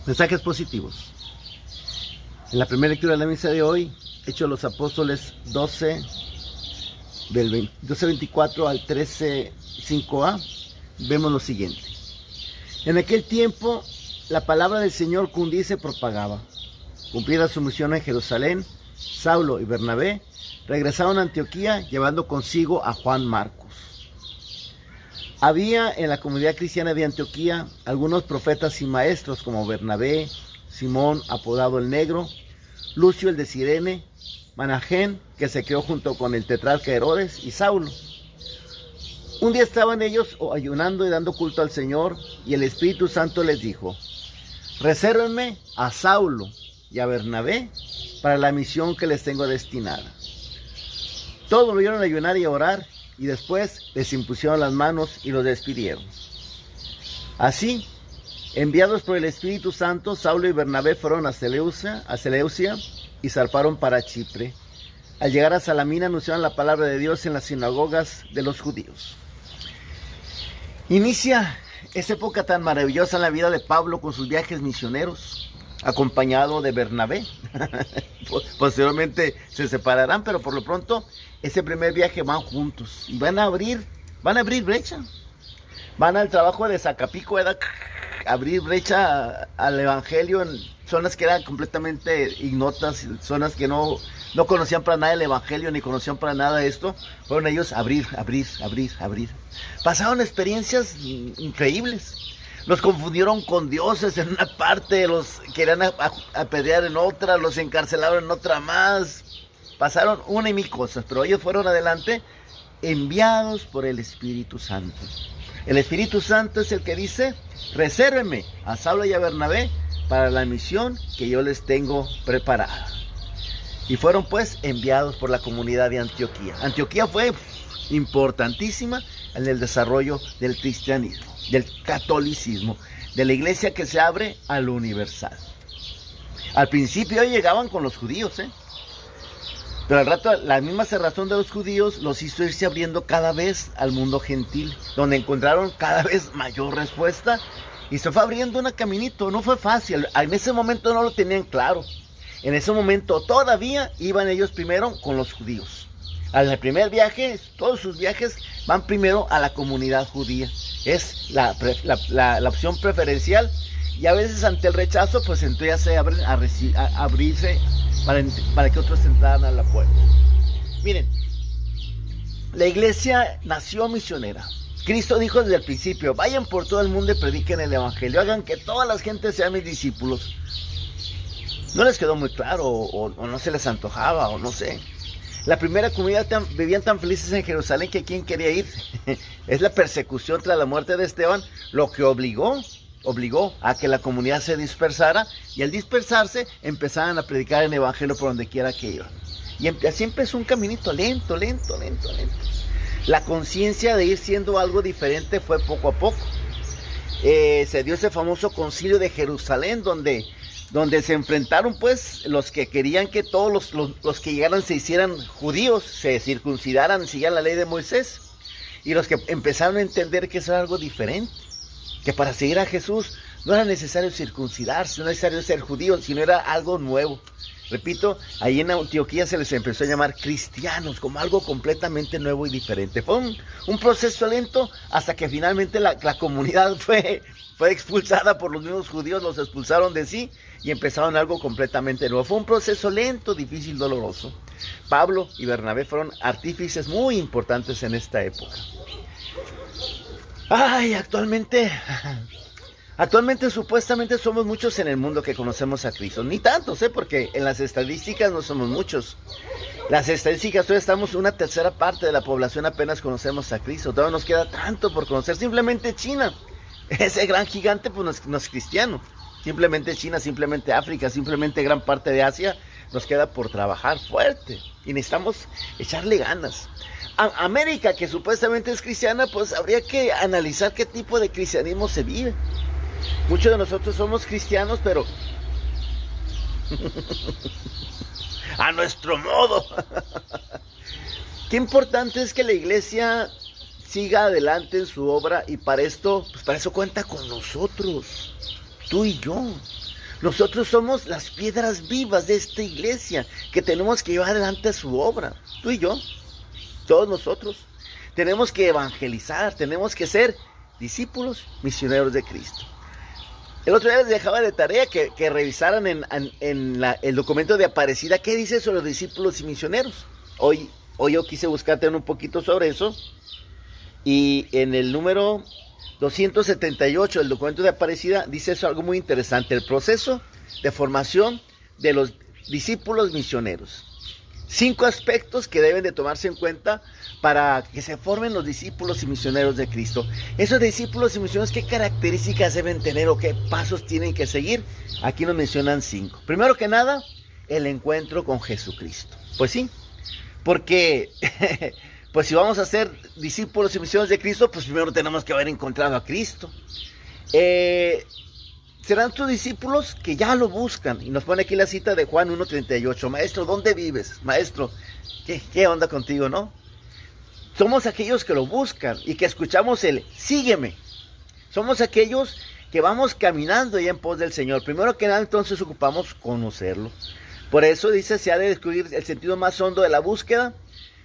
Mensajes positivos. En la primera lectura de la misa de hoy, Hechos de los Apóstoles 12, del 12:24 al 13:5a, vemos lo siguiente. En aquel tiempo, la palabra del Señor cundía y se propagaba. Cumplida su misión en Jerusalén, Saulo y Bernabé regresaron a Antioquía llevando consigo a Juan Marcos. Había en la comunidad cristiana de Antioquía algunos profetas y maestros como Bernabé, Simón, apodado el Negro, Lucio el de Cirene, Manahén, que se creó junto con el tetrarca Herodes, y Saulo. Un día estaban ellos ayunando y dando culto al Señor, y el Espíritu Santo les dijo: resérvenme a Saulo y a Bernabé para la misión que les tengo destinada. Todos volvieron a ayunar y a orar, y después les impusieron las manos y los despidieron. Así, enviados por el Espíritu Santo, Saulo y Bernabé fueron a Seleucia y zarparon para Chipre. Al llegar a Salamina anunciaron la palabra de Dios en las sinagogas de los judíos. Inicia esa época tan maravillosa en la vida de Pablo con sus viajes misioneros, acompañado de Bernabé. Posteriormente se separarán, pero por lo pronto ese primer viaje van juntos y van a abrir brecha. Van al trabajo de Zacapico, abrir brecha al evangelio en zonas que eran completamente ignotas, zonas que no conocían para nada el evangelio, ni conocían para nada esto. Fueron ellos a abrir. Pasaron experiencias increíbles. Los confundieron con dioses en una parte, los querían apedrear en otra, los encarcelaron en otra más. Pasaron una y mil cosas, pero ellos fueron adelante, enviados por el Espíritu Santo. El Espíritu Santo es el que dice: resérvenme a Saulo y a Bernabé para la misión que yo les tengo preparada. Y fueron pues enviados por la comunidad de Antioquía. Antioquía fue importantísima en el desarrollo del cristianismo, del catolicismo, de la iglesia que se abre a lo universal. Al principio llegaban con los judíos, pero al rato la misma cerrazón de los judíos los hizo irse abriendo cada vez al mundo gentil, donde encontraron cada vez mayor respuesta y se fue abriendo un caminito. No fue fácil, en ese momento no lo tenían claro. En ese momento todavía iban ellos primero con los judíos. Al primer viaje, todos sus viajes van primero a la comunidad judía. Es la opción preferencial, y a veces ante el rechazo, pues entonces ya se abren a abrirse para que otros entraran a la puerta. Miren, la iglesia nació misionera. Cristo dijo desde el principio: vayan por todo el mundo y prediquen el evangelio, hagan que todas las gentes sean mis discípulos. No les quedó muy claro, o no se les antojaba, o no sé. La primera comunidad vivían tan felices en Jerusalén que ¿quién quería ir? Es la persecución tras la muerte de Esteban lo que obligó a que la comunidad se dispersara, y al dispersarse empezaban a predicar el evangelio por donde quiera que iban. Y así empezó un caminito lento. La conciencia de ir siendo algo diferente fue poco a poco. Se dio ese famoso concilio de Jerusalén donde se enfrentaron pues los que querían que todos los que llegaran se hicieran judíos, se circuncidaran, siguieran la ley de Moisés, y los que empezaron a entender que eso era algo diferente, que para seguir a Jesús no era necesario circuncidarse, no era necesario ser judío, sino era algo nuevo. Repito, ahí en Antioquía se les empezó a llamar cristianos, como algo completamente nuevo y diferente. Fue un proceso lento hasta que finalmente la comunidad fue expulsada por los mismos judíos, los expulsaron de sí y empezaron algo completamente nuevo. Fue un proceso lento, difícil, doloroso. Pablo y Bernabé fueron artífices muy importantes en esta época. Actualmente supuestamente somos muchos en el mundo que conocemos a Cristo. Ni tantos, porque en las estadísticas no somos muchos. Las estadísticas, todavía estamos una tercera parte de la población apenas conocemos a Cristo. Todavía nos queda tanto por conocer. Simplemente China, ese gran gigante, pues no es cristiano. Simplemente China, simplemente África, simplemente gran parte de Asia nos queda por trabajar fuerte. Y necesitamos echarle ganas. América, que supuestamente es cristiana, pues habría que analizar qué tipo de cristianismo se vive. Muchos de nosotros somos cristianos, pero a nuestro modo. Qué importante es que la iglesia siga adelante en su obra, y para eso cuenta con nosotros, tú y yo. Nosotros somos las piedras vivas de esta iglesia que tenemos que llevar adelante su obra. Tú y yo, todos nosotros, tenemos que evangelizar, tenemos que ser discípulos misioneros de Cristo. El otro día les dejaba de tarea que revisaran el documento de Aparecida qué dice sobre los discípulos y misioneros. Hoy yo quise buscarte un poquito sobre eso, y en el número 278 del documento de Aparecida dice eso, algo muy interesante: el proceso de formación de los discípulos misioneros. 5 aspectos que deben de tomarse en cuenta para que se formen los discípulos y misioneros de Cristo. Esos discípulos y misioneros, ¿qué características deben tener o qué pasos tienen que seguir? Aquí nos mencionan 5. Primero que nada, el encuentro con Jesucristo. Pues sí, porque pues si vamos a ser discípulos y misioneros de Cristo, pues primero tenemos que haber encontrado a Cristo. Serán tus discípulos que ya lo buscan. Y nos pone aquí la cita de Juan 1:38. Maestro, ¿dónde vives? Maestro, ¿qué onda contigo, no? Somos aquellos que lo buscan y que escuchamos el sígueme. Somos aquellos que vamos caminando ya en pos del Señor. Primero que nada, entonces ocupamos conocerlo. Por eso dice, se ha de descubrir el sentido más hondo de la búsqueda.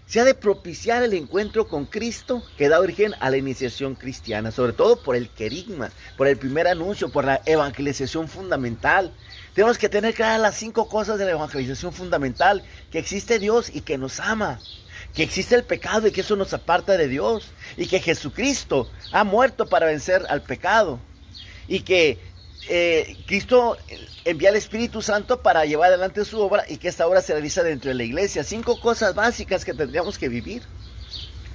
Se ha de propiciar el encuentro con Cristo que da origen a la iniciación cristiana, sobre todo por el querigma, por el primer anuncio, por la evangelización fundamental. Tenemos que tener claras las 5 cosas de la evangelización fundamental: que existe Dios y que nos ama, que existe el pecado y que eso nos aparta de Dios, y que Jesucristo ha muerto para vencer al pecado, y que Cristo envía al Espíritu Santo para llevar adelante su obra y que esta obra se realiza dentro de la iglesia. 5 cosas básicas que tendríamos que vivir: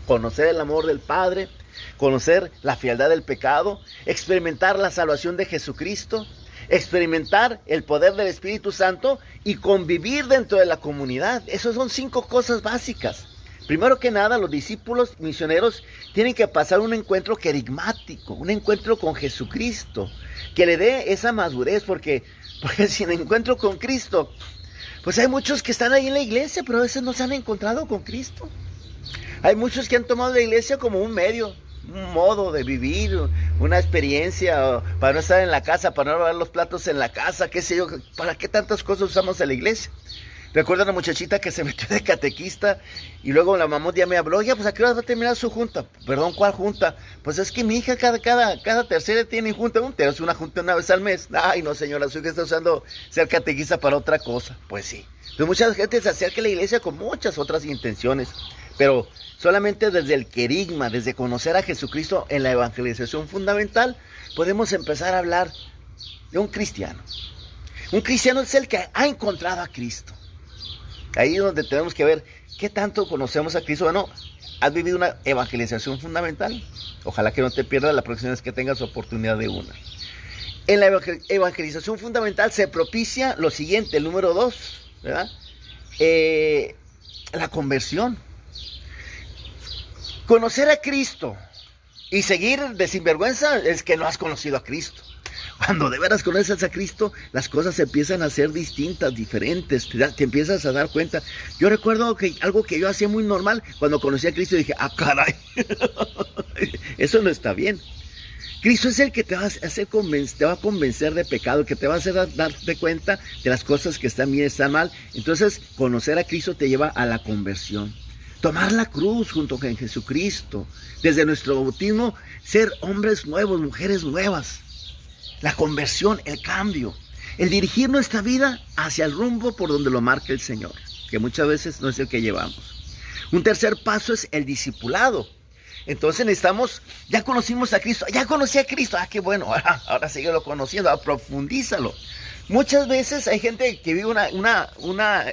conocer el amor del Padre, conocer la frialdad del pecado, experimentar la salvación de Jesucristo, experimentar el poder del Espíritu Santo y convivir dentro de la comunidad. Esas son 5 cosas básicas. Primero que nada, los discípulos misioneros tienen que pasar un encuentro querigmático, un encuentro con Jesucristo, que le dé esa madurez, porque sin encuentro con Cristo, pues hay muchos que están ahí en la iglesia, pero a veces no se han encontrado con Cristo. Hay muchos que han tomado la iglesia como un medio, un modo de vivir, una experiencia, para no estar en la casa, para no lavar los platos en la casa, qué sé yo. ¿Para qué tantas cosas usamos en la iglesia? Recuerdo a una muchachita que se metió de catequista y luego la mamá ya me habló: ya, pues ¿a qué hora va a terminar su junta? Perdón, ¿cuál junta? Pues es que mi hija cada tercera tiene junta. Es una junta una vez al mes. Ay, no, señora, su hija está usando ser catequista para otra cosa. Pues sí. Entonces mucha gente se acerca a la iglesia con muchas otras intenciones, pero solamente desde el querigma, desde conocer a Jesucristo en la evangelización fundamental, podemos empezar a hablar de un cristiano. Un cristiano es el que ha encontrado a Cristo. Ahí es donde tenemos que ver qué tanto conocemos a Cristo. Bueno, ¿has vivido una evangelización fundamental? Ojalá que no te pierdas la próxima vez que tengas oportunidad de una. En la evangelización fundamental se propicia lo siguiente, el número 2, ¿verdad? La conversión. Conocer a Cristo y seguir de sinvergüenza es que no has conocido a Cristo. Cuando de veras conoces a Cristo, las cosas empiezan a ser distintas, diferentes, te empiezas a dar cuenta. Yo recuerdo que algo que yo hacía muy normal, cuando conocí a Cristo dije: ¡ah, caray! Eso no está bien. Cristo es el que te va a convencer de pecado, que te va a hacer darte cuenta de las cosas que están bien y están mal. Entonces, conocer a Cristo te lleva a la conversión. Tomar la cruz junto con Jesucristo. Desde nuestro bautismo, ser hombres nuevos, mujeres nuevas. La conversión, el cambio, el dirigir nuestra vida hacia el rumbo por donde lo marca el Señor, que muchas veces no es el que llevamos. Un tercer paso es el discipulado. Entonces necesitamos, ya conocimos a Cristo, ya conocí a Cristo, qué bueno, ahora síguelo conociendo, ahora profundízalo. Muchas veces hay gente que vive una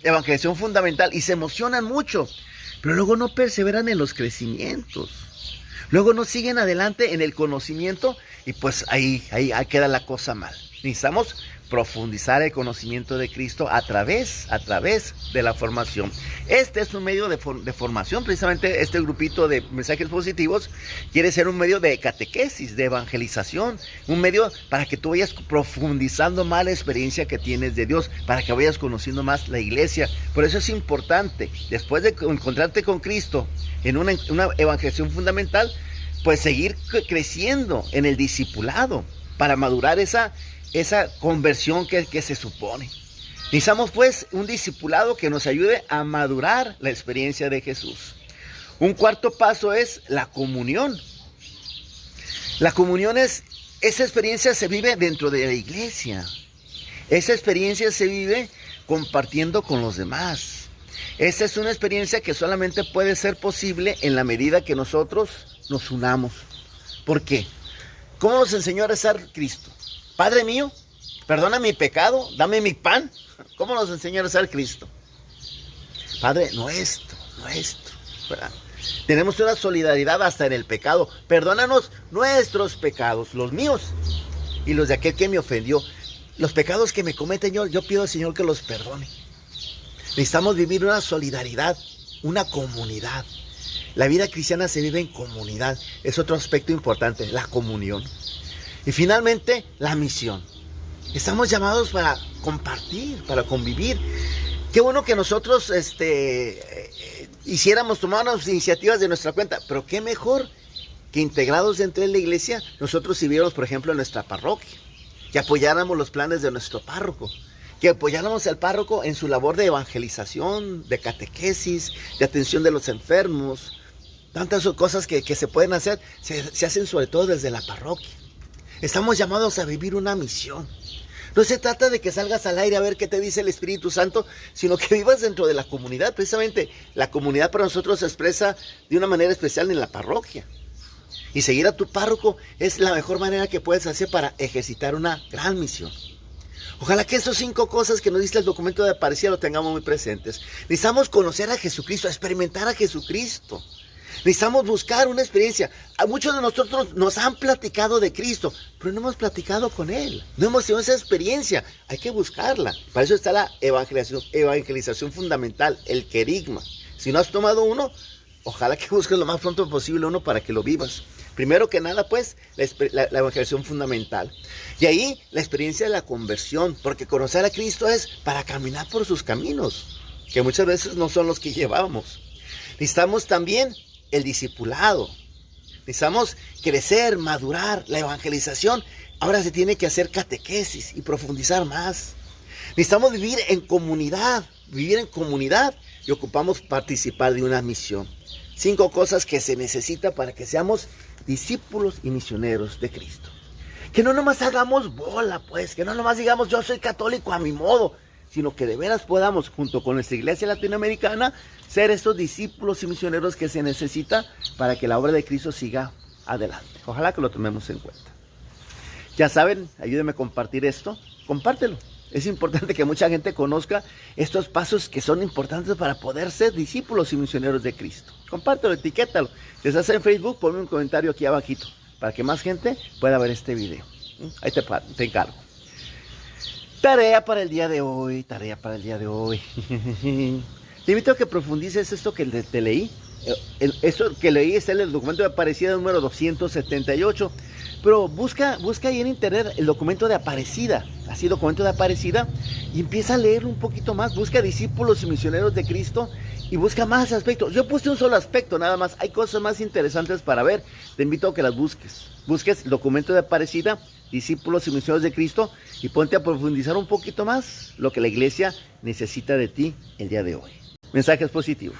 evangelización fundamental y se emocionan mucho, pero luego no perseveran en los crecimientos. Luego no siguen adelante en el conocimiento y pues ahí queda la cosa mal. Necesitamos profundizar el conocimiento de Cristo a través de la formación. Este es un medio de formación. Precisamente este grupito de mensajes positivos quiere ser un medio de catequesis, de evangelización, un medio para que tú vayas profundizando más la experiencia que tienes de Dios, para que vayas conociendo más la iglesia. Por eso es importante, después de encontrarte con Cristo en una evangelización fundamental, pues seguir creciendo en el discipulado para madurar esa esa conversión que se supone. Necesitamos pues un discipulado que nos ayude a madurar la experiencia de Jesús. Un cuarto paso es la comunión. La comunión es, esa experiencia se vive dentro de la iglesia. Esa experiencia se vive compartiendo con los demás. Esa es una experiencia que solamente puede ser posible en la medida que nosotros nos unamos. ¿Por qué? ¿Cómo nos enseñó a rezar Cristo? Padre mío, perdona mi pecado, dame mi pan. ¿Cómo nos enseñó a rezar Cristo? Padre nuestro, ¿verdad? Tenemos una solidaridad hasta en el pecado. Perdónanos nuestros pecados, los míos y los de aquel que me ofendió. Los pecados que me cometen yo pido al Señor que los perdone. Necesitamos vivir una solidaridad, una comunidad. La vida cristiana se vive en comunidad. Es otro aspecto importante, la comunión. Y finalmente, la misión. Estamos llamados para compartir, para convivir. Qué bueno que nosotros tomáramos iniciativas de nuestra cuenta, pero qué mejor que integrados dentro de la iglesia, nosotros sirviéramos, por ejemplo, en nuestra parroquia, que apoyáramos los planes de nuestro párroco, que apoyáramos al párroco en su labor de evangelización, de catequesis, de atención de los enfermos. Tantas cosas que se pueden hacer, se hacen sobre todo desde la parroquia. Estamos llamados a vivir una misión. No se trata de que salgas al aire a ver qué te dice el Espíritu Santo, sino que vivas dentro de la comunidad. Precisamente la comunidad para nosotros se expresa de una manera especial en la parroquia. Y seguir a tu párroco es la mejor manera que puedes hacer para ejercitar una gran misión. Ojalá que esos 5 cosas que nos dice el documento de Aparecida lo tengamos muy presentes. Necesitamos conocer a Jesucristo, experimentar a Jesucristo. Necesitamos buscar una experiencia. A muchos de nosotros nos han platicado de Cristo, pero no hemos platicado con Él. No hemos tenido esa experiencia. Hay que buscarla. Para eso está la evangelización fundamental, el querigma. Si no has tomado uno, ojalá que busques lo más pronto posible uno para que lo vivas. Primero que nada, pues, la evangelización fundamental. Y ahí, la experiencia de la conversión. Porque conocer a Cristo es para caminar por sus caminos, que muchas veces no son los que llevábamos. Necesitamos también el discipulado. Necesitamos crecer, madurar. La evangelización ahora se tiene que hacer catequesis y profundizar más. Necesitamos vivir en comunidad y ocupamos participar de una misión. 5 cosas que se necesita para que seamos discípulos y misioneros de Cristo. Que no nomás hagamos bola, pues, que no nomás digamos yo soy católico a mi modo, sino que de veras podamos, junto con nuestra iglesia latinoamericana, ser estos discípulos y misioneros que se necesita para que la obra de Cristo siga adelante. Ojalá que lo tomemos en cuenta. Ya saben, ayúdenme a compartir esto, compártelo. Es importante que mucha gente conozca estos pasos que son importantes para poder ser discípulos y misioneros de Cristo. Compártelo, etiquétalo. Si estás en Facebook, ponme un comentario aquí abajito para que más gente pueda ver este video. Ahí te encargo. Tarea para el día de hoy. Te invito a que profundices esto que te leí. Esto que leí es el documento de Aparecida número 278. Pero busca ahí en internet el documento de Aparecida. Así, documento de Aparecida. Y empieza a leer un poquito más. Busca discípulos y misioneros de Cristo. Y busca más aspectos. Yo puse un solo aspecto nada más. Hay cosas más interesantes para ver. Te invito a que las busques. Busques el documento de Aparecida, discípulos y misioneros de Cristo. Y ponte a profundizar un poquito más lo que la iglesia necesita de ti el día de hoy. Mensajes positivos.